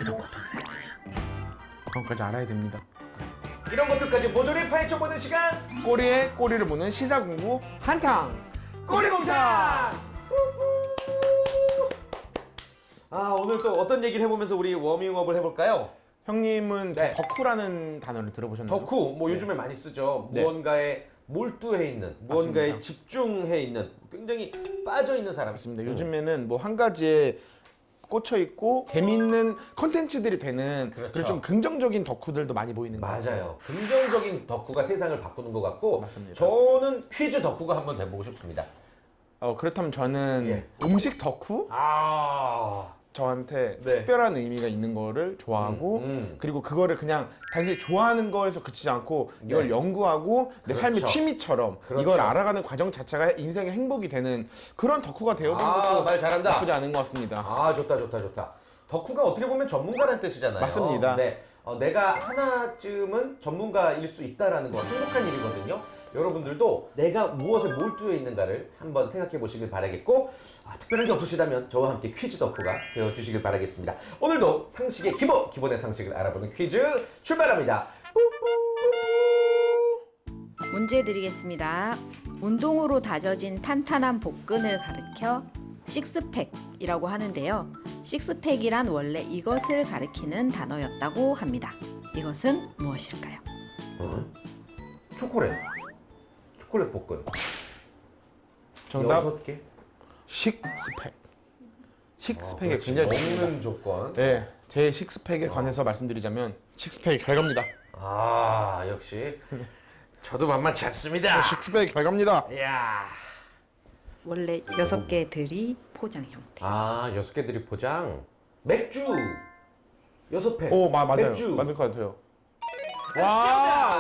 이런 것도 알아야 돼요. 그런 것까지 알아야 됩니다. 이런 것들까지 모조리 파헤쳐보는 시간 꼬리에 꼬리를 무는 시사 공부 한탕. 꼬리공장! 아 오늘 또 어떤 얘기를 해보면서 우리 워밍업을 해볼까요? 형님은 네. 덕후라는 단어를 들어보셨나요? 덕후 뭐 요즘에 많이 쓰죠. 네. 무언가에 몰두해 있는, 무언가에 맞습니다. 집중해 있는, 굉장히 빠져 있는 사람. 맞습니다. 요즘에는 뭐 한 가지에 꽂혀 있고 재밌는 컨텐츠들이 되는 그렇죠. 그리고 좀 긍정적인 덕후들도 많이 보이는 것 같아요. 맞아요. 긍정적인 덕후가 세상을 바꾸는 것 같고, 맞습니다. 저는 퀴즈 덕후가 한번 돼보고 싶습니다. 그렇다면 저는 예. 음식 덕후? 아, 저한테 네. 특별한 의미가 있는 거를 좋아하고 그리고 그거를 그냥 단순히 좋아하는 거에서 그치지 않고 이걸 네. 연구하고 내 그렇죠. 삶의 취미처럼 그렇죠. 이걸 알아가는 과정 자체가 인생의 행복이 되는 그런 덕후가 되어보는 것도 말 잘한다. 나쁘지 않은 것 같습니다. 아, 좋다. 덕후가 어떻게 보면 전문가라는 뜻이잖아요. 맞습니다. 네. 내가 하나쯤은 전문가일 수 있다라는 건 행복한 일이거든요. 여러분들도 내가 무엇에 몰두해 있는가를 한번 생각해 보시길 바라겠고, 특별한 게 없으시다면 저와 함께 퀴즈 덕후가 되어주시길 바라겠습니다. 오늘도 상식의 기본의 상식을 알아보는 퀴즈 출발합니다. 문제 드리겠습니다. 운동으로 다져진 탄탄한 복근을 가리켜 식스팩이라고 하는데요. 식스팩이란 원래 이것을 가리키는 단어였다고 합니다. 이것은 무엇일까요? 초콜릿 볶음. 정답 6개. 식스팩. 식스팩에 굉장히 좋습니다. 먹는 조건. 네, 제 식스팩에 관해서 말씀드리자면 식스팩의 결과입니다. 역시 저도 만만치 않습니다. 식스팩의 결과입니다. 이야. 원래 6개들이 포장 형태. 6개들이 포장. 맥주 6팩. 오, 맞아요. 맥주. 맞을 것 같아요. 와,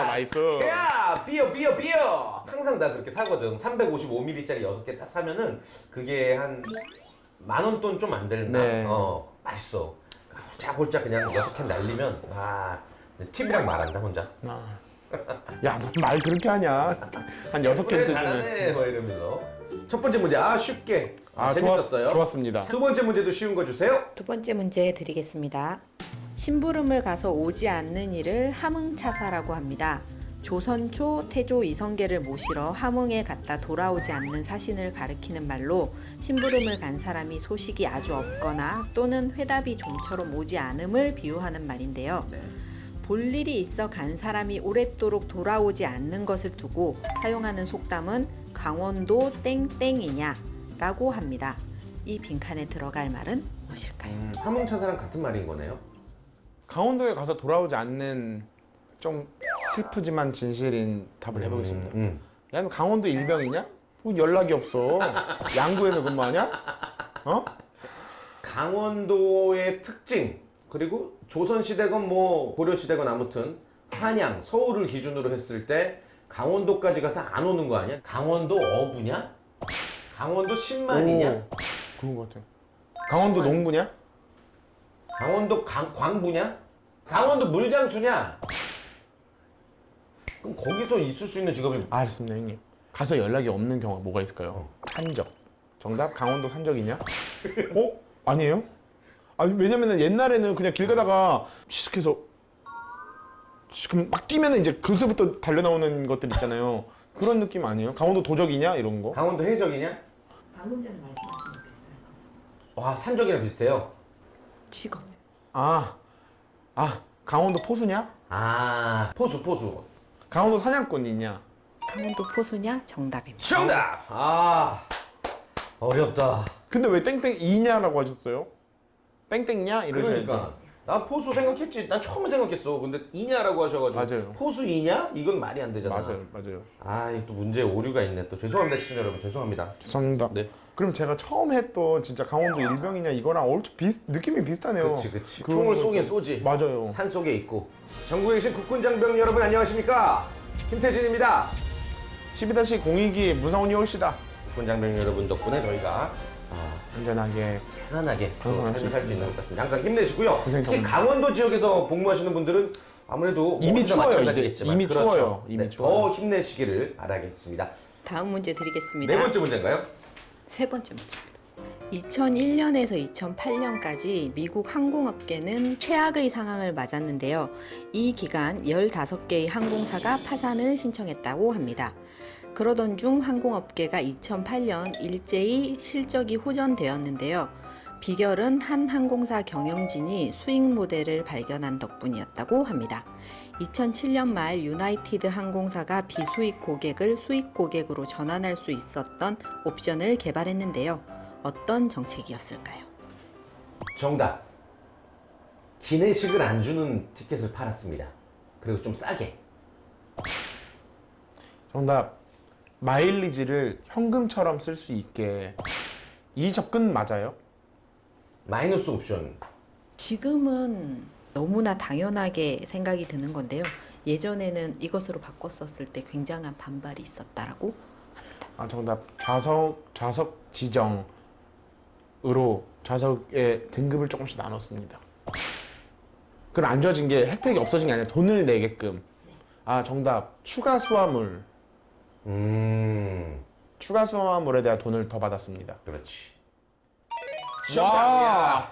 나이스. 야, 비어. 항상 나 그렇게 사거든. 355ml짜리 6개 딱 사면은 그게 한 10,000원 돈 좀 안 들나? 네. 맛있어. 홀짝홀짝 그냥 6캔 날리면 TV랑 말한다 혼자. 야, 너 말 그렇게 하냐? 한 6개 그래, 때쯤에. 잘하네 뭐 이러면서. 첫 번째 문제 쉽게. 재밌었어요. 좋았습니다. 두 번째 문제도 쉬운 거 주세요. 두 번째 문제 드리겠습니다. 심부름을 가서 오지 않는 이를 함흥차사라고 합니다. 조선 초 태조 이성계를 모시러 함흥에 갔다 돌아오지 않는 사신을 가리키는 말로 심부름을 간 사람이 소식이 아주 없거나 또는 회답이 좀처럼 오지 않음을 비유하는 말인데요. 볼 일이 있어 간 사람이 오랫도록 돌아오지 않는 것을 두고 사용하는 속담은 강원도 땡땡이냐 라고 합니다. 이 빈칸에 들어갈 말은 무엇일까요? 함흥차사랑 같은 말인 거네요. 강원도에 가서 돌아오지 않는 좀 슬프지만 진실인 답을 해보겠습니다. 야, 너 강원도 일병이냐? 뭐 연락이 없어. 양구에서 근무하냐? 강원도의 특징, 그리고 조선시대건 뭐 고려시대건 아무튼 한양, 서울을 기준으로 했을 때 강원도까지 가서 안 오는 거 아니야? 강원도 어부냐? 강원도 신만이냐? 오, 그런 것 같아요. 강원도 농부냐? 강원도 광부냐? 강원도 물장수냐? 그럼 거기서 있을 수 있는 직업이 알겠습니다, 형님. 가서 연락이 없는 경우가 뭐가 있을까요? 산적. 정답 강원도 산적이냐? 아니에요? 왜냐면은 옛날에는 그냥 길 가다가 시식해서 지금 막 뛰면은 이제 그서부터 달려 나오는 것들 있잖아요. 그런 느낌 아니에요? 강원도 도적이냐 이런 거? 강원도 해적이냐? 방금 전에 말씀하신 거 비슷할 거. 산적이랑 비슷해요. 직업. 강원도 포수냐? 포수. 강원도 사냥꾼이냐? 강원도 포수냐? 정답입니다. 정답! 어렵다. 근데 왜 땡땡이냐라고 하셨어요? 땡땡냐 이러셔야죠. 그러니까 나 포수 생각했지. 난 처음 생각했어. 근데 이냐라고 하셔가지고 맞아요. 포수 이냐? 이건 말이 안 되잖아. 맞아요. 이또 문제에 오류가 있네. 또 죄송합니다, 시청자 여러분. 죄송합니다. 죄송합니다. 네. 그럼 제가 처음 했던 진짜 강원도 일병이냐 이거랑 느낌이 비슷하네요. 그치. 총을 쏘긴 쏘지. 맞아요. 산 속에 있고. 전국에 계신 국군장병 여러분 안녕하십니까? 김태진입니다. 12-02기 무사운이 올시다. 국군장병 여러분 덕분에 저희가 안전하게 편안하게 방송할 수 살수 있는 것 같습니다. 항상 힘내시고요. 고생이 특히 많습니다. 강원도 지역에서 복무하시는 분들은 아무래도 이미 어디나 추워요, 마찬가지겠지만 이제. 이미 그렇죠. 추워요. 이미 추워요. 더 힘내시기를 바라겠습니다. 다음 문제 드리겠습니다. 네 번째 문제인가요? 세 번째 문제입니다. 2001년에서 2008년까지 미국 항공업계는 최악의 상황을 맞았는데요. 이 기간 15개의 항공사가 파산을 신청했다고 합니다. 그러던 중 항공업계가 2008년 일제히 실적이 호전되었는데요. 비결은 한 항공사 경영진이 수익 모델을 발견한 덕분이었다고 합니다. 2007년 말 유나이티드 항공사가 비수익 고객을 수익 고객으로 전환할 수 있었던 옵션을 개발했는데요. 어떤 정책이었을까요? 정답. 기내식을 안 주는 티켓을 팔았습니다. 그리고 좀 싸게. 정답. 마일리지를 현금처럼 쓸 수 있게. 이 접근 맞아요? 마이너스 옵션. 지금은 너무나 당연하게 생각이 드는 건데요. 예전에는 이것으로 바꿨었을 때 굉장한 반발이 있었다라고 합니다. 아, 정답. 좌석 지정으로 좌석의 등급을 조금씩 나눴습니다. 그럼 안 줘진 게 혜택이 없어진 게 아니라 돈을 내게끔. 아, 정답. 추가 수화물. 추가 수화물에 대한 돈을 더 받았습니다. 그렇지. 와!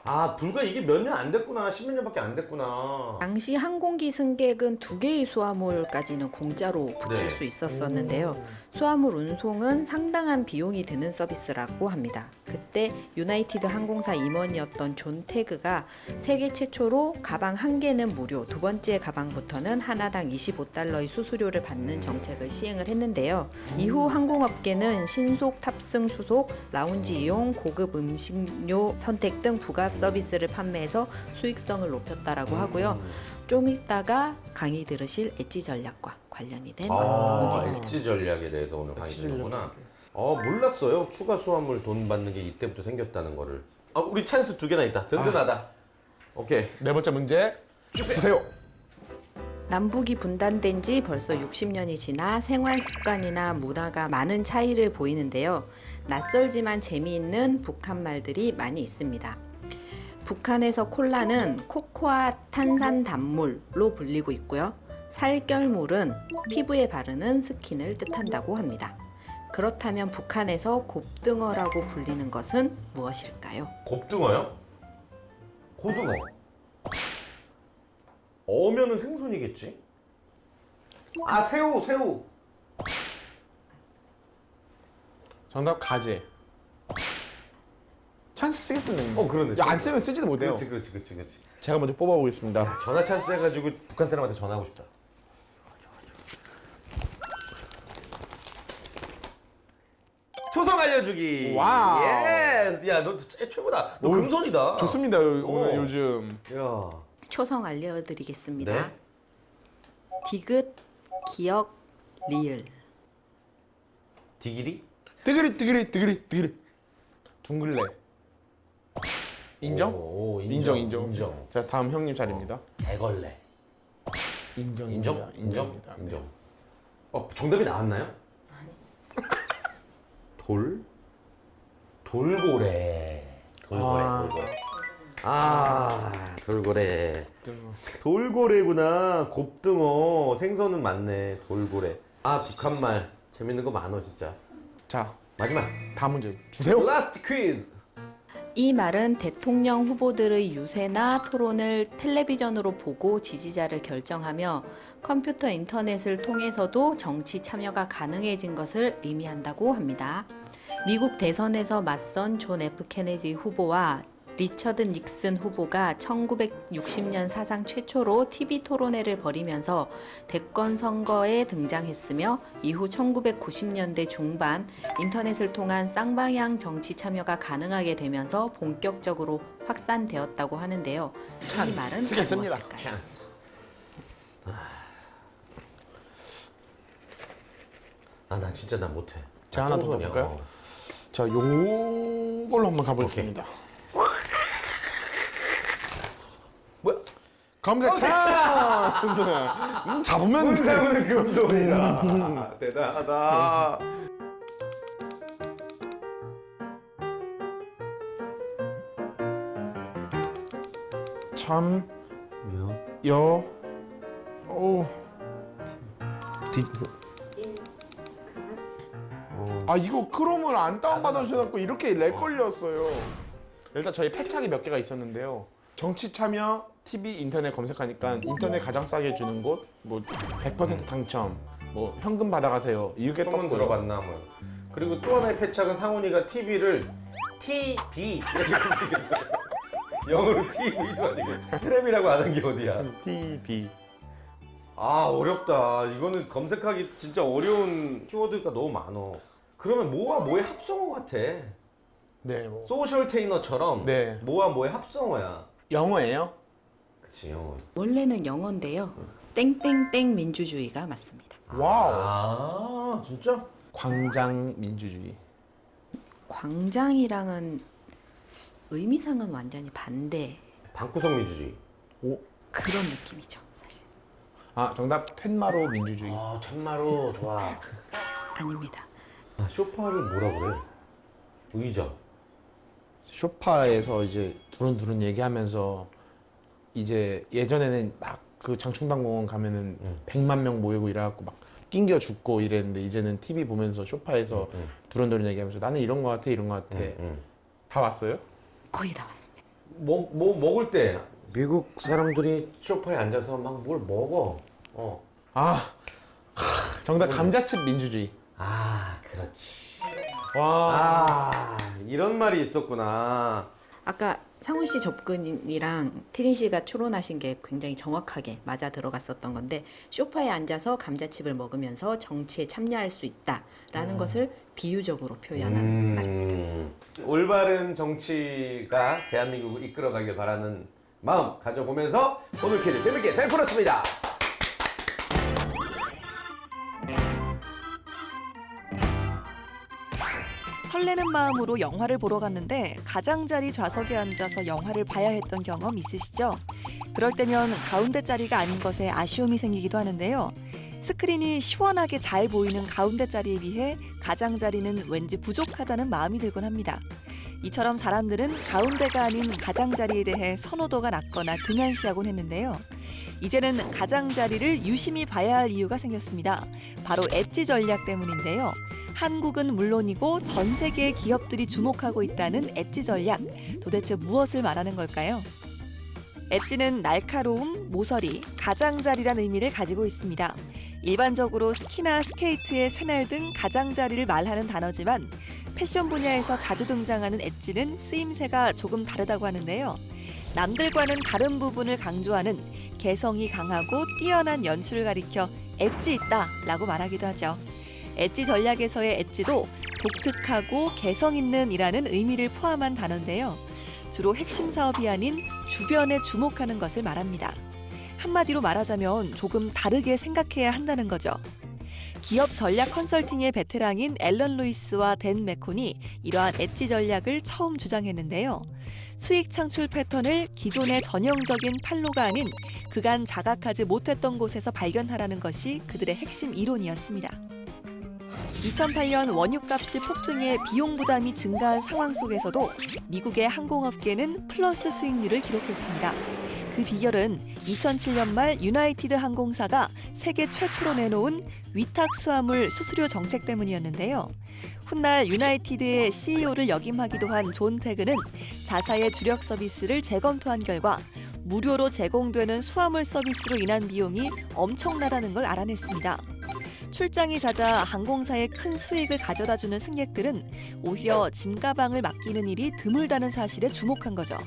아, 불과 이게 몇 년 안 됐구나. 10몇 년밖에 안 됐구나. 당시 항공기 승객은 2개의 수화물까지는 공짜로 붙일 네. 수 있었었는데요. 수화물 운송은 상당한 비용이 드는 서비스라고 합니다. 그때 유나이티드 항공사 임원이었던 존 태그가 세계 최초로 가방 한 개는 무료, 두 번째 가방부터는 하나당 25달러의 수수료를 받는 정책을 시행을 했는데요. 이후 항공업계는 신속 탑승 수속, 라운지 이용, 고급 음식료 선택 등 부가 서비스를 판매해서 수익성을 높였다라고 하고요. 좀 이따가 강의 들으실 엣지 전략과 관련이 된 문제입니다. 엣지 전략에 대해서 오늘 강의 듣는구나. 몰랐어요. 추가 수화물 돈 받는 게 이때부터 생겼다는 거를. 우리 찬스 2개나 있다. 든든하다. 오케이. 네 번째 문제 주세요. 남북이 분단된 지 벌써 60년이 지나 생활 습관이나 문화가 많은 차이를 보이는데요. 낯설지만 재미있는 북한 말들이 많이 있습니다. 북한에서 콜라는 코코아 탄산단물로 불리고 있고요. 살결물은 피부에 바르는 스킨을 뜻한다고 합니다. 그렇다면 북한에서 곱등어라고 불리는 것은 무엇일까요? 곱등어요? 고등어. 어면은 생선이겠지? 아, 새우. 정답 가재. 찬스 쓰겠군요. 그러네. 야, 안 쓰면 쓰지도 못해요. 그렇지. 제가 먼저 뽑아보겠습니다. 전화 찬스 해가지고 북한 사람한테 전화하고 싶다. 초성 알려주기. 와우. 예스. 야, 너 최고다. 너 오, 금손이다. 좋습니다. 오늘 요즘. 야. 초성 알려드리겠습니다. 네. 디귿, 기역, 리을. 디기리? 뜨그리. 둥글레. 인정? 오, 인정. 자, 다음 형님 차례입니다. 대걸레. 인정입니다. 인정. 네. 정답이 나왔나요? 돌고래. 돌고래. 돌고래구나. 곱등어. 생선은 맞네. 돌고래. 북한말. 재밌는 거 많어, 진짜. 자, 마지막. 다음 문제 주세요. 라스트 퀴즈. 이 말은 대통령 후보들의 유세나 토론을 텔레비전으로 보고 지지자를 결정하며 컴퓨터 인터넷을 통해서도 정치 참여가 가능해진 것을 의미한다고 합니다. 미국 대선에서 맞선 존 F 케네디 후보와 리처드 닉슨 후보가 1960년 사상 최초로 TV 토론회를 벌이면서 대권 선거에 등장했으며 이후 1990년대 중반 인터넷을 통한 쌍방향 정치 참여가 가능하게 되면서 본격적으로 확산되었다고 하는데요. 이 말은 쓰겠습니다. 무엇일까요? 찬스. 나 진짜 나 못해. 제가 하나 더 똥손이야. 볼까요? 자, 요걸로 한번 가보겠습니다. 뭐야? 검색 찬스! 잡으면 문세훈의 금손이다. 대단하다. 참, 오, 아 이거 크롬을 안 다운받아주셔서 이렇게 렉 걸렸어요. 일단 저희 패착이 몇 개가 있었는데요. 정치 참여, TV, 인터넷 검색하니까 인터넷 가장 싸게 주는 곳, 뭐 100% 당첨, 뭐 현금 받아가세요. 이렇게 소문 떴고요. 들어봤나 뭐. 그리고 또 하나의 패착은 상훈이가 TV를 TV 이렇게 검색했어요. 영어로 TV도 아니고 테레비라고 안 한 게 어디야. TV. 아 어렵다. 이거는 검색하기 진짜 어려운 키워드가 너무 많어. 그러면 뭐와 뭐의 합성어 같아. 네, 뭐. 소셜 테이너처럼 네. 뭐와 뭐의 합성어야. 영어예요? 그치 영어. 원래는 영어인데요. 땡땡땡 민주주의가 맞습니다. 와우. 아 진짜? 광장 민주주의. 광장이랑은 의미상은 완전히 반대 방구석 민주주의. 오. 그런 느낌이죠, 사실. 아 정답 텐마로 민주주의. 아 텐마로 좋아. 아닙니다. 아, 쇼파를 뭐라 그래? 의자. 쇼파에서 이제 두run두른 얘기하면서 이제 예전에는 막 그 장충당공원 가면은 100만 명 모이고 이래갖고 막 낑겨 죽고 이랬는데 이제는 TV 보면서 쇼파에서 두run두른 얘기하면서 나는 이런 거 같아 이런 거 같아. 다 왔어요? 거의 다 맞습니다. 뭐 먹을 때 미국 사람들이 소파에 앉아서 막 뭘 먹어. 아 정답 감자칩 민주주의. 아 그렇지. 와. 아 이런 말이 있었구나. 아까 상훈 씨 접근이랑 태린 씨가 추론하신 게 굉장히 정확하게 맞아 들어갔었던 건데 소파에 앉아서 감자칩을 먹으면서 정치에 참여할 수 있다라는 것을 비유적으로 표현한 말. 올바른 정치가 대한민국을 이끌어가길 바라는 마음 가져보면서 오늘 퀴즈 재밌게 잘 풀었습니다. 설레는 마음으로 영화를 보러 갔는데 가장자리 좌석에 앉아서 영화를 봐야 했던 경험 있으시죠? 그럴 때면 가운데 자리가 아닌 것에 아쉬움이 생기기도 하는데요. 스크린이 시원하게 잘 보이는 가운데 자리에 비해 가장자리는 왠지 부족하다는 마음이 들곤 합니다. 이처럼 사람들은 가운데가 아닌 가장자리에 대해 선호도가 낮거나 등한시하곤 했는데요. 이제는 가장자리를 유심히 봐야 할 이유가 생겼습니다. 바로 엣지 전략 때문인데요. 한국은 물론이고 전 세계의 기업들이 주목하고 있다는 엣지 전략. 도대체 무엇을 말하는 걸까요? 엣지는 날카로움, 모서리, 가장자리란 의미를 가지고 있습니다. 일반적으로 스키나 스케이트의 쇠날 등 가장자리를 말하는 단어지만 패션 분야에서 자주 등장하는 엣지는 쓰임새가 조금 다르다고 하는데요. 남들과는 다른 부분을 강조하는 개성이 강하고 뛰어난 연출을 가리켜 엣지 있다라고 말하기도 하죠. 엣지 전략에서의 엣지도 독특하고 개성 있는 이라는 의미를 포함한 단어인데요. 주로 핵심 사업이 아닌 주변에 주목하는 것을 말합니다. 한마디로 말하자면 조금 다르게 생각해야 한다는 거죠. 기업 전략 컨설팅의 베테랑인 앨런 루이스와 댄 메콘이 이러한 엣지 전략을 처음 주장했는데요. 수익 창출 패턴을 기존의 전형적인 판로가 아닌 그간 자각하지 못했던 곳에서 발견하라는 것이 그들의 핵심 이론이었습니다. 2008년 원유값이 폭등해 비용 부담이 증가한 상황 속에서도 미국의 항공업계는 플러스 수익률을 기록했습니다. 그 비결은 2007년 말 유나이티드 항공사가 세계 최초로 내놓은 위탁 수화물 수수료 정책 때문이었는데요. 훗날 유나이티드의 CEO를 역임하기도 한 존 태그는 자사의 주력 서비스를 재검토한 결과 무료로 제공되는 수화물 서비스로 인한 비용이 엄청나다는 걸 알아냈습니다. 출장이 잦아 항공사에 큰 수익을 가져다주는 승객들은 오히려 짐가방을 맡기는 일이 드물다는 사실에 주목한 거죠.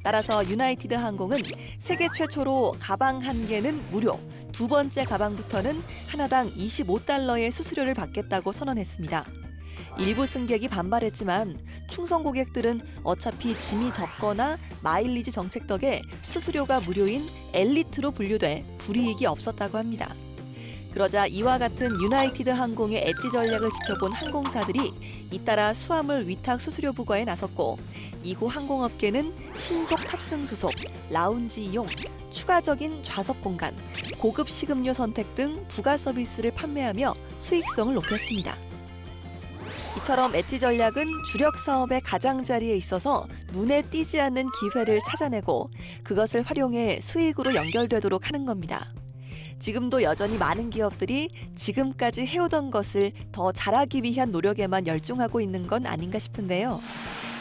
따라서 유나이티드 항공은 세계 최초로 가방 한 개는 무료, 두 번째 가방부터는 하나당 25달러의 수수료를 받겠다고 선언했습니다. 일부 승객이 반발했지만 충성 고객들은 어차피 짐이 적거나 마일리지 정책 덕에 수수료가 무료인 엘리트로 분류돼 불이익이 없었다고 합니다. 그러자 이와 같은 유나이티드 항공의 엣지 전략을 지켜본 항공사들이 잇따라 수화물 위탁 수수료 부과에 나섰고 이후 항공업계는 신속 탑승 수속, 라운지 이용, 추가적인 좌석 공간, 고급 식음료 선택 등 부가 서비스를 판매하며 수익성을 높였습니다. 이처럼 엣지 전략은 주력 사업의 가장자리에 있어서 눈에 띄지 않는 기회를 찾아내고 그것을 활용해 수익으로 연결되도록 하는 겁니다. 지금도 여전히 많은 기업들이 지금까지 해오던 것을 더 잘하기 위한 노력에만 열중하고 있는 건 아닌가 싶은데요.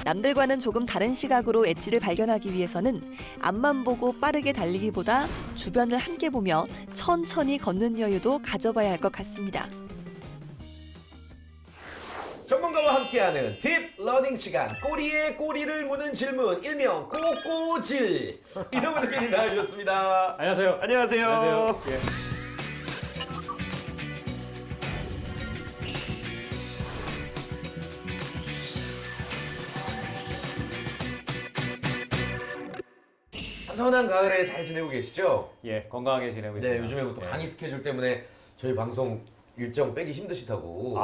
남들과는 조금 다른 시각으로 엣지를 발견하기 위해서는 앞만 보고 빠르게 달리기보다 주변을 함께 보며 천천히 걷는 여유도 가져봐야 할 것 같습니다. 전문가와 함께하는 딥 러닝 시간. 꼬리에 꼬리를 무는 질문, 일명 꼬꼬질. 이동훈 대표님 나와주셨습니다. 안녕하세요. 안녕하세요. 안녕하세요. 예. 선한 가을에 잘 지내고 계시죠? 예, 건강하게 지내고 네, 있습니다. 요즘에 또 예. 강의 스케줄 때문에 저희 방송 일정 빼기 힘드시다고.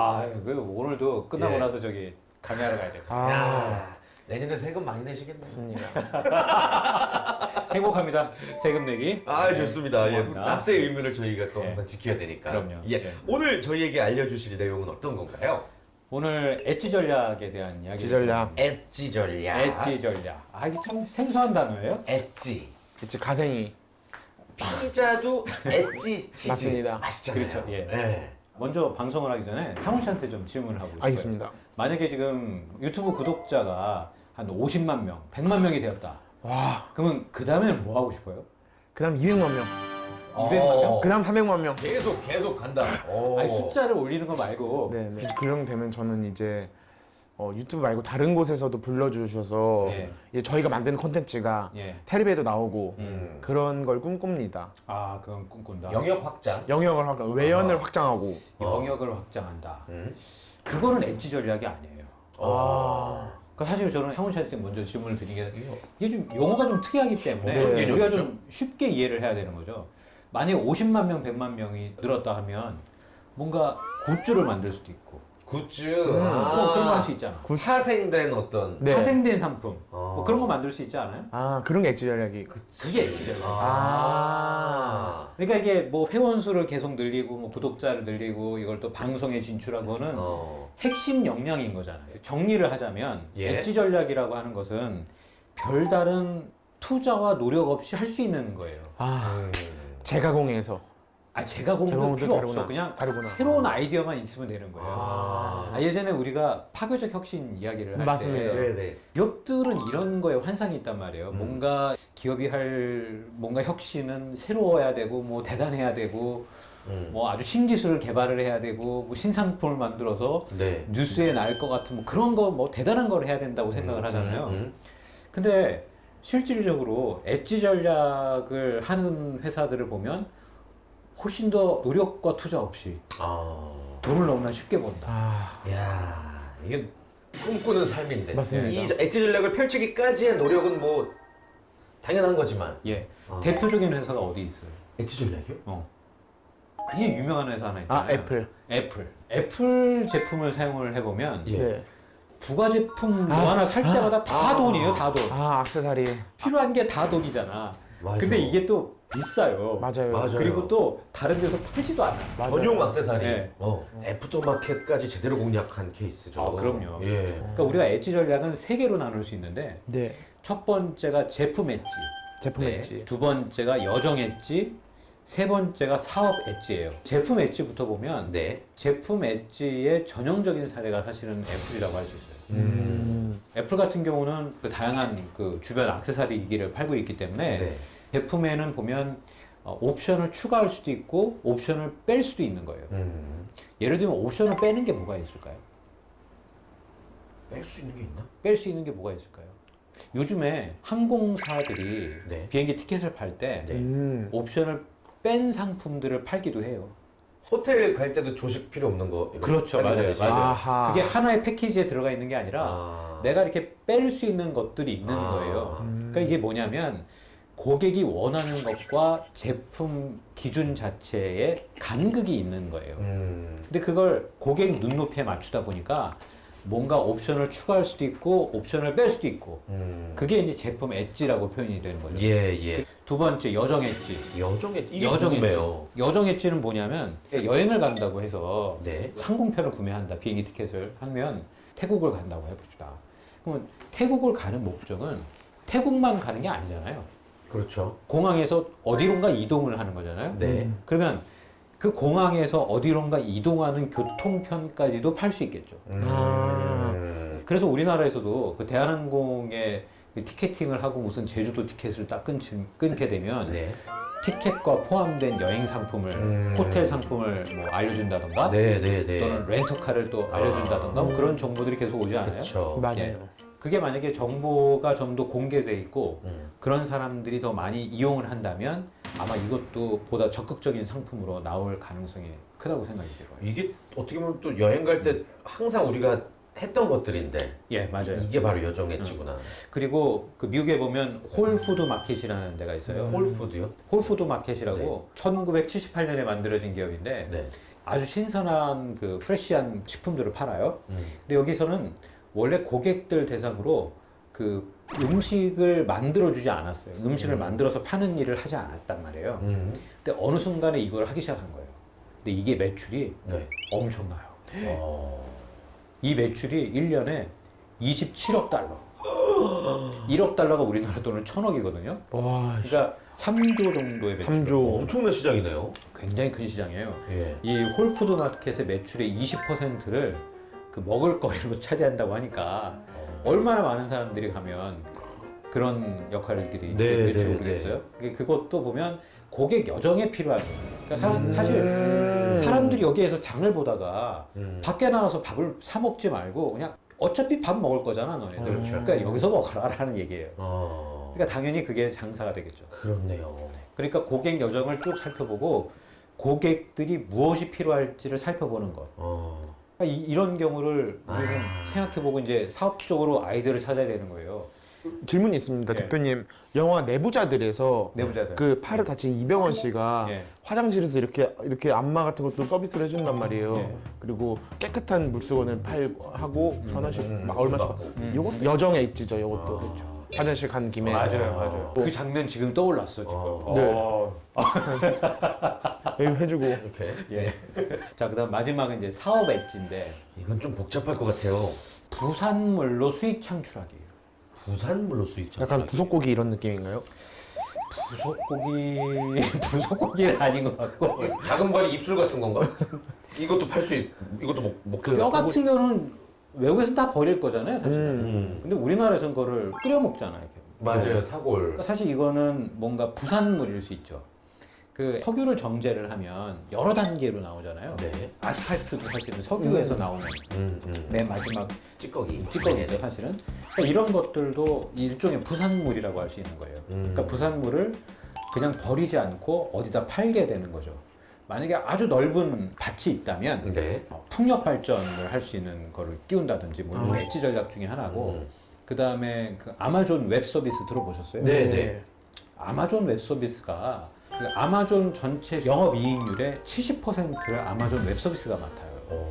오늘도 끝나고 예. 나서 저기 강의하러 가야 돼요. 아, 야, 내년에 세금 많이 내시겠네요. 맞습니다. 행복합니다. 세금 내기. 아, 예, 좋습니다. 예, 고맙습니다. 납세의 의무를 저희가 또 예. 항상 지켜야 되니까. 그럼요. 예. 예. 오늘 저희에게 알려주실 내용은 어떤 건가요? 오늘 엣지 전략에 대한 이야기. 엣지 전략. 엣지 전략. 엣지 전략. 아, 이게 참 생소한 단어예요. 엣지. 그치, 가생이. 피자도 엣지 치즈. 맞습니다. 맛있잖아요. 그렇죠, 예. 예. 먼저 방송을 하기 전에 상훈 씨한테 좀 질문을 하고 싶어요. 알겠습니다. 만약에 지금 유튜브 구독자가 한 50만 명, 100만 명이 되었다. 와, 그러면 그 다음에는 뭐 하고 싶어요? 그 다음 200만 명. 200만 명? 그 다음 300만 명. 계속 간다. 오. 아니 숫자를 올리는 거 말고 네, 네. 그럼 되면 저는 이제 유튜브 말고 다른 곳에서도 불러주셔서 예. 이제 저희가 만드는 콘텐츠가 예. 텔레비에도 나오고 음. 그런 걸 꿈꿉니다. 아, 그건 꿈꾼다. 영역 확장. 영역을 외연을 아하. 확장하고. 영역을 확장한다. 음. 그거는 엣지 전략이 아니에요. 아. 그러니까 사실 저는 상훈 씨한테 먼저 질문을 드린 게 이게 좀 용어가 좀 특이하기 때문에 어떤 우리가 개념이죠? 좀 쉽게 이해를 해야 되는 거죠. 만약에 50만 명, 100만 명이 늘었다 하면 뭔가 굿즈를 만들 수도 있고 굿즈. 뭐 그런 거 할 수 있잖아. 파생된 어떤. 네. 파생된 상품 어. 뭐 그런 거 만들 수 있지 않아요? 아, 그런 게 엣지 전략이. 그게 엣지 전략. 아. 그러니까 이게 뭐 회원 수를 계속 늘리고 뭐 구독자를 늘리고 이걸 또 방송에 진출하고는 어. 핵심 역량인 거잖아요. 정리를 하자면 예. 엣지 전략이라고 하는 것은 별다른 투자와 노력 없이 할 수 있는 거예요. 아, 재가공해서. 제가공도 제가공도 필요 다르구나. 없어. 그냥 다르구나. 새로운 아이디어만 있으면 되는 거예요. 아. 예전에 우리가 파괴적 혁신 이야기를 할 맞습니다. 때 네네. 기업들은 이런 거에 환상이 있단 말이에요. 뭔가 기업이 할 뭔가 혁신은 새로워야 되고 뭐 대단해야 되고 뭐 아주 신기술을 개발을 해야 되고 뭐 신상품을 만들어서 네. 뉴스에 날 것 같은 뭐 그런 거 뭐 대단한 걸 해야 된다고 생각을 하잖아요. 근데 실질적으로 엣지 전략을 하는 회사들을 보면 훨씬 더 노력과 투자 없이 아. 돈을 너무나 쉽게 번다. 아, 야, 이게 꿈꾸는 삶인데. 맞습니다. 이 엣지 전략을 펼치기까지의 노력은 뭐 당연한 거지만. 예. 아. 대표적인 회사가 어디 있어요? 엣지 전략이요? 굉장히 유명한 회사 하나 있잖아요. 아, 애플. 애플 제품을 사용을 해보면 예. 네. 부가 제품 뭐 아, 하나 살 때마다 다 돈이에요, 다 돈. 아, 액세서리. 필요한 게 다 돈이잖아. 맞아. 근데 이게 또 비싸요. 맞아요. 맞아요. 그리고 또 다른 데서 팔지도 않아. 맞아요. 전용 액세서리. 네. 애프터마켓까지 제대로 공략한 케이스죠. 아, 그럼요. 예. 그러니까 우리가 엣지 전략은 세 개로 나눌 수 있는데 네. 첫 번째가 제품 엣지, 제품 네. 엣지. 두 번째가 여정 엣지, 세 번째가 사업 엣지예요. 제품 엣지부터 보면 네. 제품 엣지의 전형적인 사례가 사실은 애플이라고 할 수 있어요. 애플 같은 경우는 그 다양한 그 주변 액세서리 기기를 팔고 있기 때문에 네. 제품에는 보면 옵션을 추가할 수도 있고 옵션을 뺄 수도 있는 거예요. 예를 들면 옵션을 빼는 게 뭐가 있을까요? 뺄 수 있는 게 있나? 뺄 수 있는 게 뭐가 있을까요? 요즘에 항공사들이 네. 비행기 티켓을 팔 때 네. 옵션을 뺀 상품들을 팔기도 해요. 호텔 갈 때도 조식 필요 없는 거. 이렇게 그렇죠, 맞아요, 사기사듯이. 맞아요. 아하. 그게 하나의 패키지에 들어가 있는 게 아니라 아. 내가 이렇게 뺄 수 있는 것들이 있는 아. 거예요. 그러니까 이게 뭐냐면 고객이 원하는 것과 제품 기준 자체에 간극이 있는 거예요. 근데 그걸 고객 눈높이에 맞추다 보니까 뭔가 옵션을 추가할 수도 있고 옵션을 뺄 수도 있고 그게 이제 제품 엣지라고 표현이 되는 거죠. 예. 두 번째 여정 엣지. 여정에 이게 여정 궁금해요. 엣지. 여정 엣지는 뭐냐면 여행을 간다고 해서 네. 항공편을 구매한다. 비행기 티켓을 하면 태국을 간다고 해봅시다. 그러면 태국을 가는 목적은 태국만 가는 게 아니잖아요. 그렇죠. 공항에서 어디론가 이동을 하는 거잖아요. 네. 그러면 그 공항에서 어디론가 이동하는 교통편까지도 팔 수 있겠죠. 그래서 우리나라에서도 그 대한항공의 그 티켓팅을 하고 무슨 제주도 티켓을 딱 끊게 되면 네. 티켓과 포함된 여행 상품을 호텔 상품을 뭐 알려준다던가 네, 네, 네. 또는 렌터카를 또 알려준다던가 뭐 그런 정보들이 계속 오지 않아요? 그렇죠. 맞아요. 그게 만약에 정보가 좀 더 공개돼 있고 음. 그런 사람들이 더 많이 이용을 한다면 아마 이것도 보다 적극적인 상품으로 나올 가능성이 크다고 생각이 들어요. 이게 어떻게 보면 또 여행 갈 때 항상 우리가 했던 것들인데 예, 맞아요. 이게 바로 여정 엣지구나. 그리고 그 미국에 보면 홀푸드 마켓이라는 데가 있어요. 홀푸드요? 홀푸드 마켓이라고 1978년에 만들어진 기업인데 네. 아주 신선한 그 프레시한 식품들을 팔아요. 음. 근데 여기서는 원래 고객들 대상으로 그 음식을 만들어주지 않았어요. 음식을 만들어서 파는 일을 하지 않았단 말이에요. 근데 어느 순간에 이걸 하기 시작한 거예요. 근데 이게 매출이 네. 엄청나요. 어. 이 매출이 1년에 27억 달러. 1억 달러가 우리나라 돈으로 1,000억이거든요. 와, 그러니까 3조 정도의 매출. 3조. 엄청난 시장이네요. 굉장히 큰 시장이에요. 예. 이 홀푸드 마켓의 매출의 20%를 그 먹을거리로 차지한다고 하니까 얼마나 많은 사람들이 가면 그런 역할들이 네, 매출을 네, 오르겠어요? 그것도 보면 고객 여정에 필요한 거예요. 그러니까 사실 사람들이 여기에서 장을 보다가 밖에 나가서 밥을 사 먹지 말고 그냥 어차피 밥 먹을 거잖아 너네. 그렇죠. 그러니까 여기서 먹어라라는 얘기예요. 어. 그러니까 당연히 그게 장사가 되겠죠. 그렇네요. 그러니까 고객 여정을 쭉 살펴보고 고객들이 무엇이 필요할지를 살펴보는 것. 어. 그러니까 이런 경우를 우리는 생각해보고 이제 사업적으로 아이디어를 찾아야 되는 거예요. 질문이 있습니다, 예. 대표님. 영화 내부자들에서 내부자들. 그 팔을 다친 이병헌 씨가 예. 화장실에서 이렇게 안마 같은 것도 서비스를 해준단 말이에요. 예. 그리고 깨끗한 물수건을 하고 1,000원씩 막 얼마씩 받고. 이것도 여정에 있지죠, 이것도. 그렇죠. 화장실 간 김에. 맞아요. 그 장면 지금 떠올랐어 지금. 네. 해주고. 이렇게. 예. 자, 그다음 마지막은 이제 사업 엣지인데 이건 좀 복잡할 것 같아요. 부산물로 수익 창출하기예요. 부산물로 수익 창출. 약간 부속고기 이런 느낌인가요? 부속고기는 아닌 것 같고 작은 발이 입술 같은 건가? 이것도 팔 수 이것도 먹. 뼈 같은 경우는 외국에서 다 버릴 거잖아요, 사실. 음. 근데 우리나라에서는 그거를 끓여 먹잖아요. 이렇게. 맞아요. 사골. 사실 이거는 뭔가 부산물일 수 있죠. 그 석유를 정제를 하면 여러 단계로 나오잖아요. 네. 아스팔트도 사실은 석유에서 나오는 맨 마지막 찌꺼기. 찌꺼기인데 사실은 그러니까 이런 것들도 일종의 부산물이라고 할 수 있는 거예요. 그러니까 부산물을 그냥 버리지 않고 어디다 팔게 되는 거죠. 만약에 아주 넓은 밭이 있다면 네. 풍력 발전을 할 수 있는 거를 끼운다든지 뭐 엣지 전략 중에 하나고 그 다음에 그 아마존 웹 서비스 들어보셨어요? 네. 아마존 웹 서비스가 그 아마존 전체 영업 이익률의 70%를 아마존 웹 서비스가 맡아요.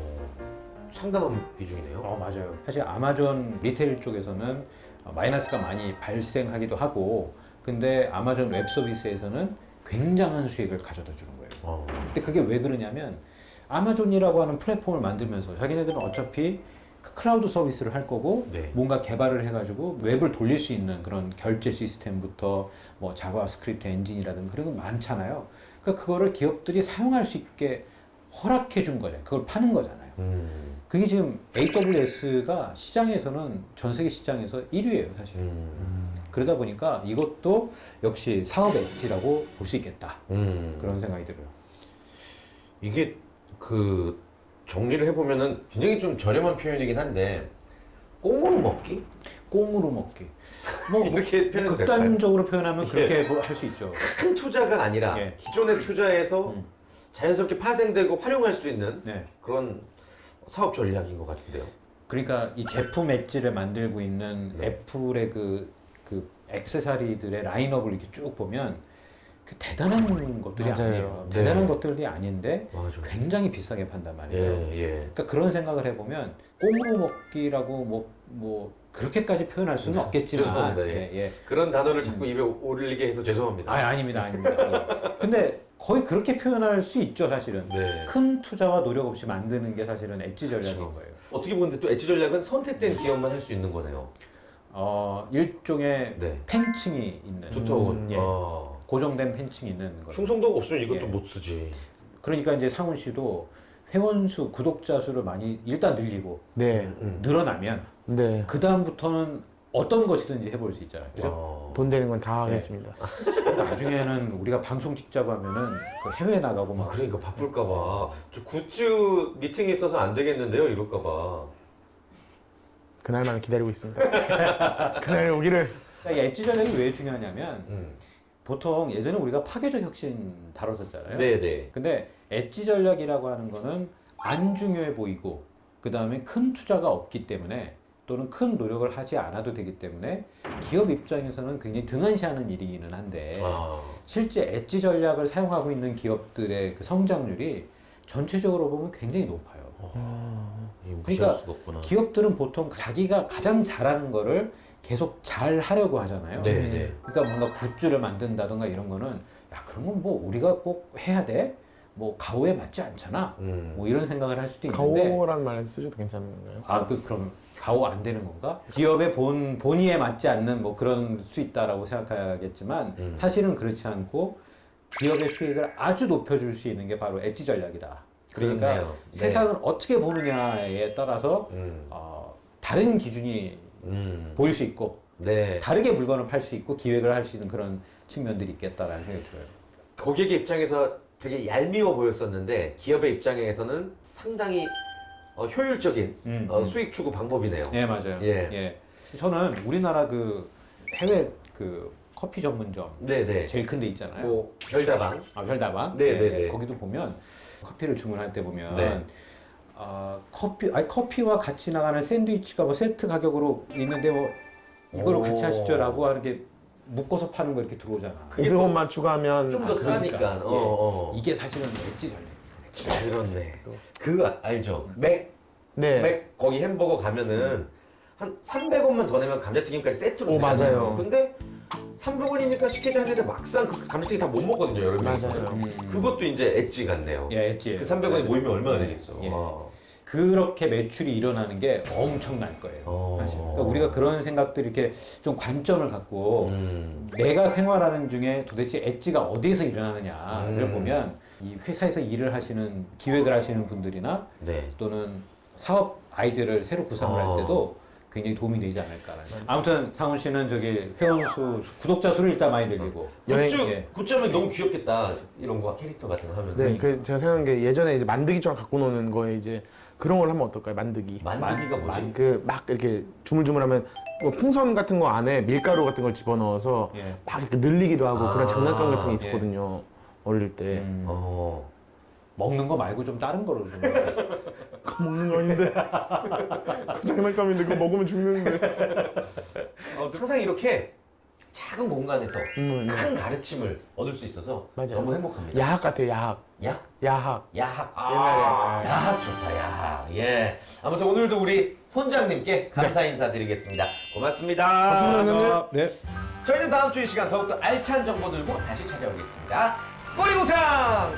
상당한 비중이네요. 맞아요. 사실 아마존 리테일 쪽에서는 마이너스가 많이 발생하기도 하고, 근데 아마존 웹 서비스에서는 굉장한 수익을 가져다 주는 거예요. 근데 그게 왜 그러냐면 아마존이라고 하는 플랫폼을 만들면서 자기네들은 어차피 그 클라우드 서비스를 할 거고 네. 뭔가 개발을 해가지고 웹을 돌릴 수 있는 그런 결제 시스템부터 뭐 자바스크립트 엔진이라든가 그런 거 많잖아요. 그러니까 그거를 기업들이 사용할 수 있게 허락해 준 거잖아요. 그걸 파는 거잖아요. 그게 지금 AWS가 시장에서는 전 세계 시장에서 1위예요, 사실. 그러다 보니까 이것도 역시 사업 엣지라고 볼 수 있겠다. 그런 생각이 들어요. 이게 그 정리를 해보면은 굉장히 좀 저렴한 표현이긴 한데 꽁으로 먹기? 꽁으로 먹기. 뭐 이렇게 표현해도 될까요? 극단적으로 표현하면 그렇게 할 수 있죠. 큰 투자가 아니라 예. 기존의 투자에서 자연스럽게 파생되고 활용할 수 있는 네. 그런 사업 전략인 것 같은데요. 그러니까 이 제품 엣지를 만들고 있는 애플의 그 액세서리들의 라인업을 이렇게 쭉 보면 그 대단한 것들이 맞아요. 아니에요. 네. 대단한 것들이 아닌데 맞아. 굉장히 비싸게 판단 말이에요. 예. 그러니까 그런 생각을 해보면 꽁으로 먹기라고 뭐 그렇게까지 표현할 수는 없겠지만 죄송합니다. 예. 그런 단어를 자꾸 입에 올리게 해서 죄송합니다. 아닙니다. 근데 거의 그렇게 표현할 수 있죠, 사실은. 네. 큰 투자와 노력 없이 만드는 게 사실은 엣지 전략인 그렇죠. 거예요. 어떻게 보는데 또 엣지 전략은 선택된 기업만 할 수 있는 거네요. 일종의 네. 팬층이 있는 두터운. 예. 고정된 팬층이 있는 거예요. 충성도가 없으면 이것도 예. 못 쓰지. 그러니까 이제 상훈 씨도 회원 수, 구독자 수를 많이 일단 늘리고 네. 늘어나면 네. 그 다음부터는 어떤 것이든지 해볼 수 있잖아요. 그죠? 돈 되는 건 다 네. 하겠습니다. 나중에는 우리가 방송 찍자고 하면은 그 해외 나가고 막 그러니까 바쁠까봐. 저 굿즈 미팅이 있어서 안 되겠는데요, 이럴까봐. 그날만 기다리고 있습니다. 그날 오기를. 그러니까 엣지 전략이 왜 중요하냐면 음. 보통 예전에 우리가 파괴적 혁신 다뤘었잖아요. 네네. 근데 엣지 전략이라고 하는 거는 안 중요해 보이고 그 다음에 큰 투자가 없기 때문에 또는 큰 노력을 하지 않아도 되기 때문에 기업 입장에서는 굉장히 등한시하는 일이기는 한데 실제 엣지 전략을 사용하고 있는 기업들의 그 성장률이 전체적으로 보면 굉장히 높아요. 무시할 그러니까 수가 없구나. 기업들은 보통 자기가 가장 잘하는 거를 계속 잘 하려고 하잖아요. 네네. 그러니까 뭔가 굿즈를 만든다던가 이런 거는 야 그런 건 뭐 우리가 꼭 해야 돼? 뭐 가오에 맞지 않잖아. 뭐 이런 생각을 할 수도 있는데 가오라는 말 쓰셔도 괜찮은 건가요? 그럼 가오 안 되는 건가? 기업의 본의에 맞지 않는 뭐 그런 수 있다라고 생각하겠지만 사실은 그렇지 않고 기업의 수익을 아주 높여줄 수 있는 게 바로 엣지 전략이다. 그러니까 그렇네요. 네. 세상을 어떻게 보느냐에 따라서 다른 기준이 보일 수 있고 네. 다르게 물건을 팔 수 있고 기획을 할 수 있는 그런 측면들이 있겠다라는 생각이 들어요. 고객의 입장에서 되게 얄미워 보였었는데 기업의 입장에서는 상당히 효율적인 수익 추구 방법이네요. 예, 맞아요. 예. 예. 저는 우리나라 그 해외 그 커피 전문점 네네. 제일 큰 데 있잖아요. 뭐 별다방. 별다방. 네네네. 예, 거기도 보면 커피를 주문할 때 보면 네. 커피와 같이 나가는 샌드위치가 뭐 세트 가격으로 있는데 뭐 이거를 같이 하시죠라고 하는 게 묶어서 파는 거 이렇게 들어오잖아. 그게 500원만 추가하면 좀 더 싸니까. 그러니까. 이게 사실은 엣지 전략이에요. 그렇네. 그거 알죠? 맥 네. 거기 햄버거 가면은 한 300원만 더 내면 감자튀김까지 세트로 오, 되잖아요. 맞아요. 근데 300원이니까 시키지 않는데 막상 그 감자튀김 다 못 먹거든요, 여러분. 맞아요. 그것도 이제 엣지 같네요. 예, 엣지. 그 300원이 모이면 얼마나 되겠어. 예. 와. 그렇게 매출이 일어나는 게 엄청날 거예요. 사실. 그러니까 우리가 그런 생각들 이렇게 좀 관점을 갖고 내가 생활하는 중에 도대체 엣지가 어디에서 일어나느냐를 보면 이 회사에서 일을 하시는 기획을 하시는 분들이나 네. 또는 사업 아이디어를 새로 구상을 할 때도 굉장히 도움이 되지 않을까라는. 아무튼 상훈 씨는 저기 회원 수, 구독자 수를 일단 많이 늘리고 굿즈하면 너무 귀엽겠다. 이런 거 캐릭터 같은 거 하면. 네, 그 제가 생각한 게 예전에 이제 만드기처럼 갖고 노는 거에 이제 그런 걸 하면 어떨까요? 만드기. 만드기가 뭐지? 그 막 이렇게 주물주물하면 뭐 풍선 같은 거 안에 밀가루 같은 걸 집어넣어서 예. 막 이렇게 늘리기도 하고 그런 장난감 같은 게 예. 있었거든요. 어릴 때. 먹는 거 말고 좀 다른 거로 좀. 그거 먹는 거 아닌데. 그 장난감인데 그거 먹으면 죽는데. 항상 이렇게 작은 공간에서 네. 큰 가르침을 얻을 수 있어서 맞아요. 너무 행복합니다. 야학 같아요, 야학. 야? 야학. 야학. 옛날에. 야학 좋다, 야학. 예. 아무튼 오늘도 우리 훈장님께 감사 인사드리겠습니다. 고맙습니다. 고맙습니다. 네. 저희는 다음 주 이 시간 더욱더 알찬 정보 들고 다시 찾아오겠습니다. 꼬리고장!